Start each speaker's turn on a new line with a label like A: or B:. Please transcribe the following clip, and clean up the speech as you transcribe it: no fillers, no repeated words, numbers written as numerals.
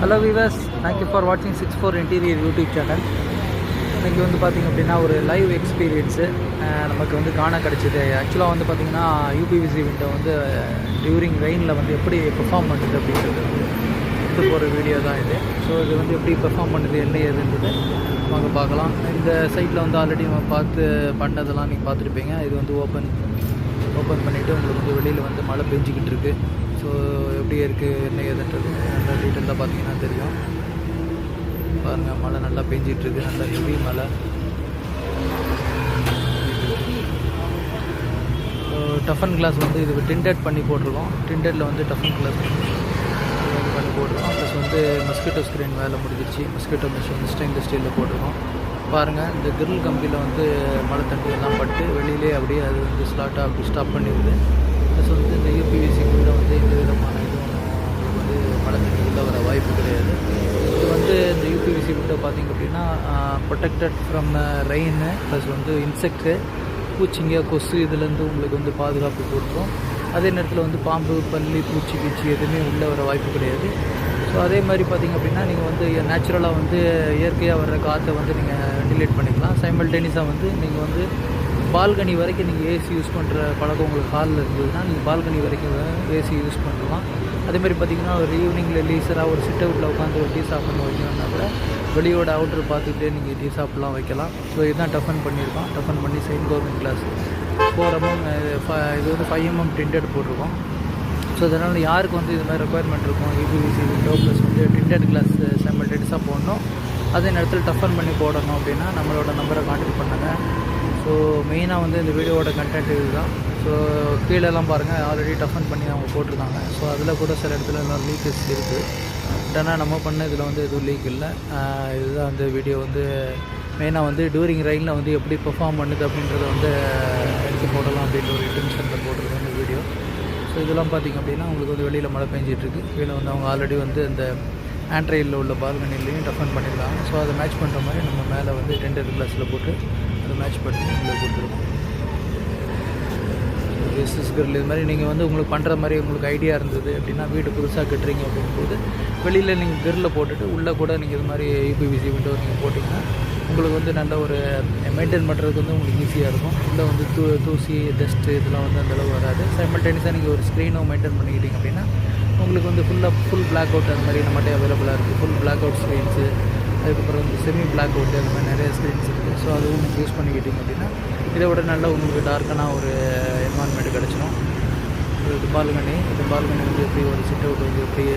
A: Hello viewers, thank you for watching 64 Interior YouTube channel. இன்றைக்கி வந்து பார்த்திங்க அப்படின்னா ஒரு லைவ் எக்ஸ்பீரியன்ஸு நமக்கு வந்து காண கிடச்சிது. ஆக்சுவலாக வந்து பார்த்திங்கன்னா யூபிவிசி விண்டோ வந்து டியூரிங் ரெயினில் வந்து எப்படி பெர்ஃபார்ம் பண்ணுது அப்படின்றது வந்து ஒரு வீடியோ தான் இது. ஸோ இது வந்து எப்படி பெர்ஃபார்ம் பண்ணுது என்ன ஏதுன்றது வாங்க பார்க்கலாம். இந்த சைட்டில் வந்து ஆல்ரெடி நம்ம பார்த்து பண்ணதெல்லாம் நீங்கள் பார்த்துருப்பீங்க. இது வந்து ஓப்பன் பண்ணிவிட்டு உங்களுக்கு வந்து வெளியில் வந்து மழை பெஞ்சிக்கிட்டு இருக்குது. ஸோ எப்படி இருக்குது என்ன ஏதுன்றது நல்லா டீட்டெயிலாக பார்த்தீங்கன்னா தெரியும். பாருங்கள், மழை நல்லா பெஞ்சிகிட்ருக்கு, நல்லா ஹெவி மழை. டஃபன் கிளாஸ் வந்து இது டிண்டட் பண்ணி போட்டிருக்கோம். டிண்டடில் வந்து டஃபன் கிளாஸ் பண்ணி போட்டிருக்கோம். ப்ளஸ் வந்து மஸ்கிட்டோ ஸ்க்ரீன் வேலை முடிஞ்சிச்சு. மஸ்கிட்டோ மிஷின் ஸ்டெயின்லெஸ் ஸ்டீலில் போட்டிருக்கோம். பாருங்கள், இந்த கிரில் கம்பியில் வந்து மழை தண்ணி எல்லாம் பட்டு வெளியிலே அப்படியே அது வந்து ஸ்லாட்டாக அப்படி ஸ்டாப் பண்ணிடுது. ப்ளஸ் வந்து இந்த யூபிவிசி கூட வந்து எந்த விதமான இதுவும் உங்களுக்கு வந்து மழை தண்ணி உள்ள வர வாய்ப்பு கிடையாது. இது வந்து இந்த யூபிவிசி விண்டோ பார்த்திங்க அப்படின்னா ப்ரொடெக்டட் ஃப்ரம் ரெயின் ப்ளஸ் வந்து இன்செக்ட்ஸு, பூச்சிங்க, கொசு இதுலேருந்து உங்களுக்கு வந்து பாதுகாப்பு கொடுக்கும். அதே நேரத்தில் வந்து பாம்பு, பல்லி, பூச்சி எதுவுமே உள்ளே வர வாய்ப்பு கிடையாது. ஸோ அதே மாதிரி பார்த்திங்க அப்படின்னா நீங்கள் வந்து நேச்சுரலாக வந்து இயற்கையாக வர்ற காற்றை வந்து நீங்கள் வெண்டிலேட் பண்ணிக்கலாம். சைமல்டேனியஸாக வந்து நீங்கள் வந்து பால்கனி வரைக்கும் நீங்கள் ஏசி யூஸ் பண்ணுற பழக்கம் உங்களுக்கு ஹாலில் இருந்ததுன்னா நீங்கள் பால்கனி வரைக்கும் ஏசி யூஸ் பண்ணலாம். அதேமாதிரி பார்த்திங்கன்னா ஒரு ஈவினிங்கில் லீசராக ஒரு சிட் அவுட்டில் உட்காந்து ஒரு டீ சாப்பிட்னு வைக்கணும்னா கூட வெளியோட அவுட்ரு பார்த்துக்கிட்டே நீங்கள் டீ சாப்பிட்லாம் வைக்கலாம். ஸோ இதுதான் டஃபன் பண்ணியிருக்கோம். டஃபன் பண்ணி சைன் கவர்மெண்ட் கிளாஸ் 4 mm, இது வந்து 5 mm டிண்டட் போட்டிருக்கோம். ஸோ அதனால் யாருக்கு வந்து இது மாதிரி ரெக்குயர்மெண்ட் இருக்கும், யூபிவிசி விண்டோ ப்ளஸ் வந்து டிண்டட் கிளாஸ் சைமல்டேனியஸாக போடணும், அதே நேரத்தில் டஃபன் பண்ணி போடணும் அப்படின்னா நம்மளோட நம்பரை கான்டாக்ட் பண்ணுங்கள். ஸோ மெயினாக வந்து இந்த வீடியோவோட கண்டென்ட் இது தான். ஸோ கீழெல்லாம் பாருங்கள், ஆல்ரெடி டஃபன் பண்ணி அவங்க போட்டிருக்காங்க. ஸோ அதில் கூட சில இடத்துல இன்னும் லீக்கேஜ் இருக்குது. பட் ஆனால் நம்ம பண்ண இதில் வந்து எதுவும் லீக் இல்லை. இதுதான் வந்து வீடியோ வந்து மெயினாக வந்து டூரிங் ரெயினில் வந்து எப்படி பெர்ஃபார்ம் பண்ணுது அப்படின்றத வந்து எடுத்து போடலாம் அப்படின்ற ஒரு இன்டென்ஷனில் போட்டிருக்கோம் இந்த வீடியோ. ஸோ இதெல்லாம் பார்த்திங்க அப்படின்னா உங்களுக்கு வந்து வெளியில் மழை பெஞ்சிட்ருக்கு. கீழே வந்து அவங்க ஆல்ரெடி வந்து இந்த ஆண்ட்ரெயிலில் உள்ள பால்கனிலையும் டஃபன் பண்ணியிருக்காங்க. ஸோ அதை மேட்ச் பண்ணுற மாதிரி நம்ம மேலே வந்து டெண்டர் கிளாஸில் போட்டு அதை மேட்ச் பண்ணி உங்களுக்கு கொடுத்துருக்கோம். எஸ்எஸ் கிரில் இது மாதிரி நீங்கள் வந்து உங்களுக்கு பண்ணுற மாதிரி உங்களுக்கு ஐடியா இருந்தது அப்படின்னா, வீடு புதுசாக கட்டுறீங்க அப்படிங்கும்போது வெளியில் நீங்கள் கிரில் போட்டுட்டு உள்ளே கூட நீங்கள் இது மாதிரி யூபிவிசி விண்டோ நீங்கள் போட்டிங்கன்னா உங்களுக்கு வந்து நல்ல ஒரு மெயின்டைன் பண்ணுறதுக்கு வந்து உங்களுக்கு ஈஸியாக இருக்கும். உள்ளே வந்து தூசி, டஸ்ட்டு இதெல்லாம் வந்து அந்தளவு வராது. சைமல்டேனியஸாக நீங்கள் ஒரு ஸ்க்ரீனும் மெயின்டைன் பண்ணிக்கிட்டீங்க அப்படின்னா உங்களுக்கு வந்து ஃபுல் பிளாக் அவுட் அந்த மாதிரி நம்மகிட்ட அவைலபிளாக இருக்குது. ஃபுல் பிளாக் அவுட் ஸ்க்ரீன்ஸு, அதுக்கப்புறம் வந்து செமி பிளாக் அவுட்டு, அந்த மாதிரி நிறைய ஸ்க்ரீன்ஸ் இருக்குது. ஸோ அதுவும் நீங்கள் யூஸ் பண்ணிக்கிட்டீங்க அப்படின்னா இதை விட நல்ல உங்களுக்கு டார்க்கான ஒரு என்வான்மெண்ட் கிடச்சிடும். இது பால்கனி வந்து எப்படி ஒரு சிட் அவுட் வந்து எப்படி